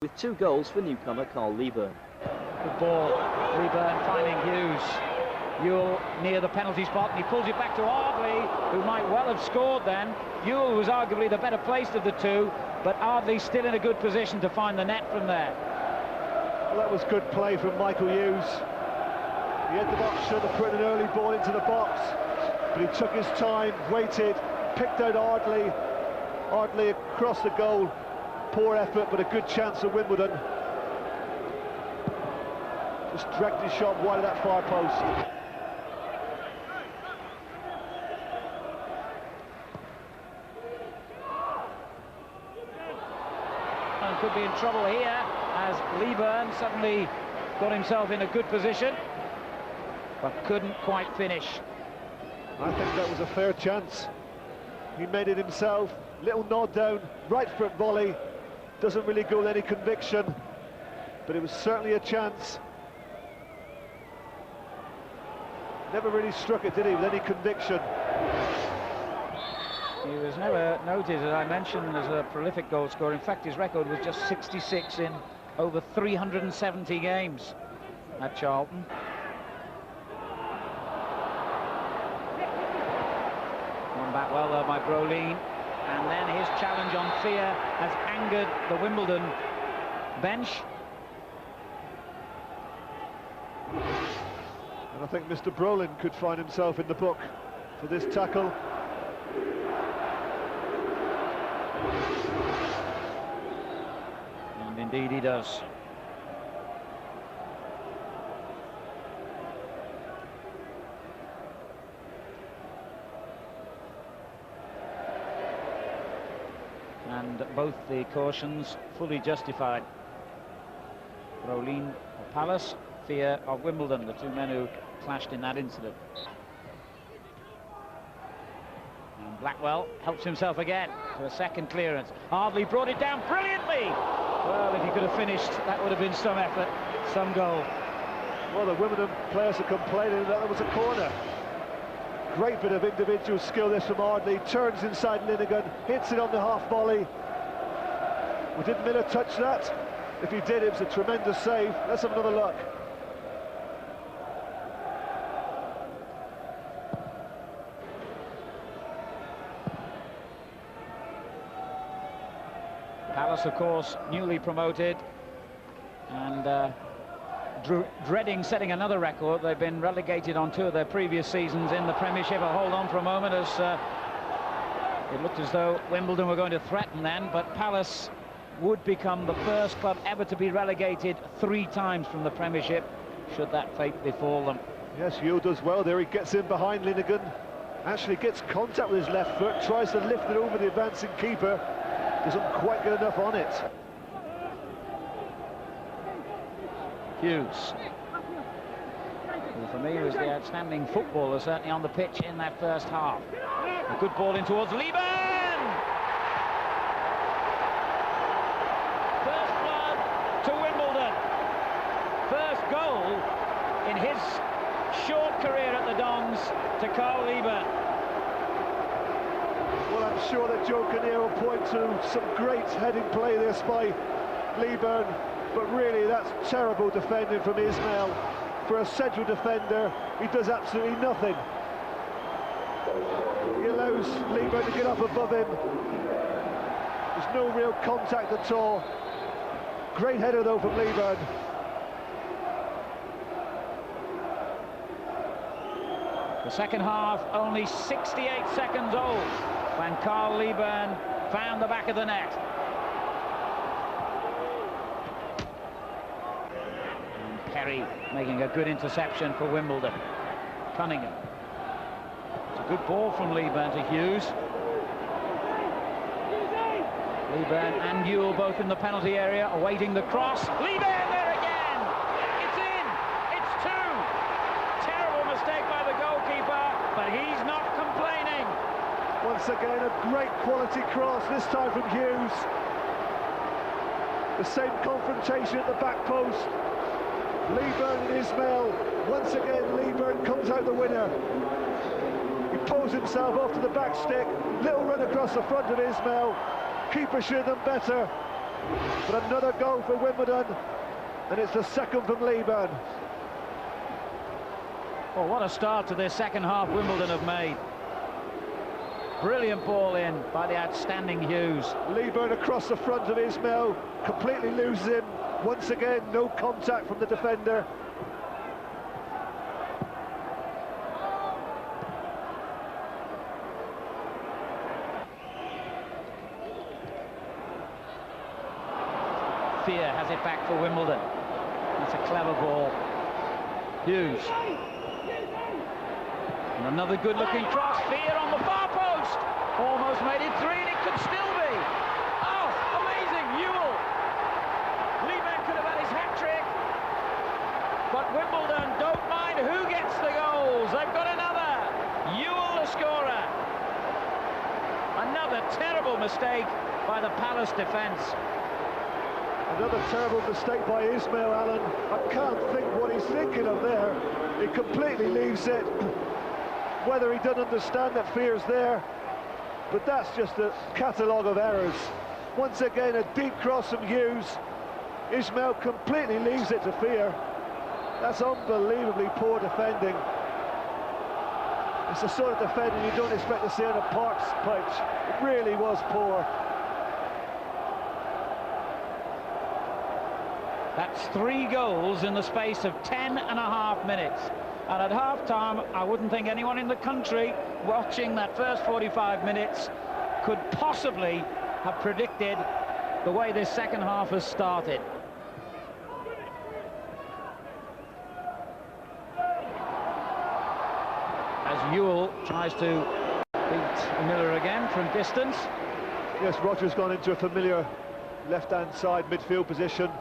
with 2 goals for newcomer Carl Lieburn. Good ball, Lieburn finding Hughes. Ewell near the penalty spot, and he pulls it back to Ardley, who might well have scored then. Ewell was arguably the better placed of the two, but Ardley still in a good position to find the net from there. Well, that was good play from Michael Hughes. He had the option of putting an early ball into the box, but he took his time, waited, picked out Ardley. Ardley across the goal. Poor effort, but a good chance for Wimbledon. Just dragged his shot wide of that far post. And could be in trouble here as Lieburn suddenly got himself in a good position, but couldn't quite finish. I think that was a fair chance. He made it himself. Little nod down, right foot volley. Doesn't really go with any conviction, but it was certainly a chance. Never really struck it, did he, with any conviction? He was never noted, as I mentioned, as a prolific goal scorer. In fact, his record was just 66 in over 370 games at Charlton. Won back well there by Brolin. And then his challenge on Fear has angered the Wimbledon bench. And I think Mr. Brolin could find himself in the book for this tackle. And indeed he does. And both the cautions fully justified. Brolin of Palace, Fear of Wimbledon, the two men who clashed in that incident. And Blackwell helps himself again to a second clearance. Ardley brought it down brilliantly. Well, if he could have finished, that would have been some effort, some goal. Well, the Wimbledon players are complaining that there was a corner. Great bit of individual skill this from Ardley. Turns inside Linnigan, hits it on the half volley. Well, did Miller touch that? If he did, it was a tremendous save. Let's have another look. Palace, of course, newly promoted, and dreading setting another record. They've been relegated on 2 of their previous seasons in the Premiership. I'll hold on for a moment, as it looked as though Wimbledon were going to threaten then, but Palace would become the first club ever to be relegated 3 times from the Premiership, should that fate befall them. Yes, Ewell does well there. He gets in behind Linnigan, actually gets contact with his left foot, tries to lift it over the advancing keeper, doesn't quite get enough on it. Hughes, who for me was the outstanding footballer, certainly on the pitch in that first half. A good ball in towards Lieburn! First blood to Wimbledon. First goal in his short career at the Dons to Carl Lieburn. Well, I'm sure that Joe Kinnear will point to some great heading play this by Lieburn, but really that's terrible defending from Ismail. For a central defender, he does absolutely nothing. He allows Lieburn to get up above him. There's no real contact at all. Great header though from Lieburn. The second half only 68 seconds old when Carl Lieburn found the back of the net. And Perry making a good interception for Wimbledon. Cunningham. It's a good ball from Lieburn to Hughes. Lieburn and Ewell both in the penalty area, awaiting the cross. Lieburn there again! It's in! It's 2! Terrible mistake by the goalkeeper, but he's not complaining. Once again, a great quality cross, this time from Hughes. The same confrontation at the back post. Lieburn and Ismail. Once again, Lieburn comes out the winner. He pulls himself off to the back stick. Little run across the front of Ismail. Keeper should have done better. But another goal for Wimbledon, and it's the second from Liburn. Well, what a start to this second half Wimbledon have made. Brilliant ball in by the outstanding Hughes. Liburn across the front of Ismail, completely loses him. Once again, no contact from the defender. Fear has it back for Wimbledon. That's a clever ball. Hughes. And another good-looking cross. Fear on the far post. Almost made it 3, and it could still be. Oh, amazing. Ewell. Liburn could have had his hat-trick. But Wimbledon don't mind who gets the goals. They've got another. Ewell, the scorer. Another terrible mistake by the Palace defence. Another terrible mistake by Ismail, Allen. I can't think what he's thinking of there. He completely leaves it. Whether he doesn't understand that Fear's there, but that's just a catalogue of errors. Once again, a deep cross from Hughes. Ismail completely leaves it to Fear. That's unbelievably poor defending. It's the sort of defending you don't expect to see on a Parks pitch. It really was poor. That's 3 goals in the space of 10.5 minutes. And at half-time, I wouldn't think anyone in the country watching that first 45 minutes could possibly have predicted the way this second half has started. As Ewell tries to beat Miller again from distance. Yes, Roger's gone into a familiar left-hand side midfield position.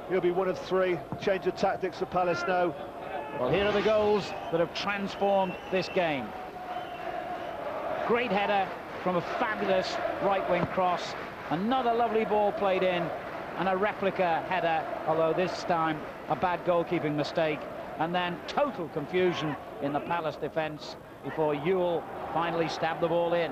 He'll be one of 3. Change of tactics for Palace now. Well, here are the goals that have transformed this game. Great header from a fabulous right-wing cross. Another lovely ball played in, and a replica header, although this time a bad goalkeeping mistake. And then total confusion in the Palace defence before Ewell finally stabbed the ball in.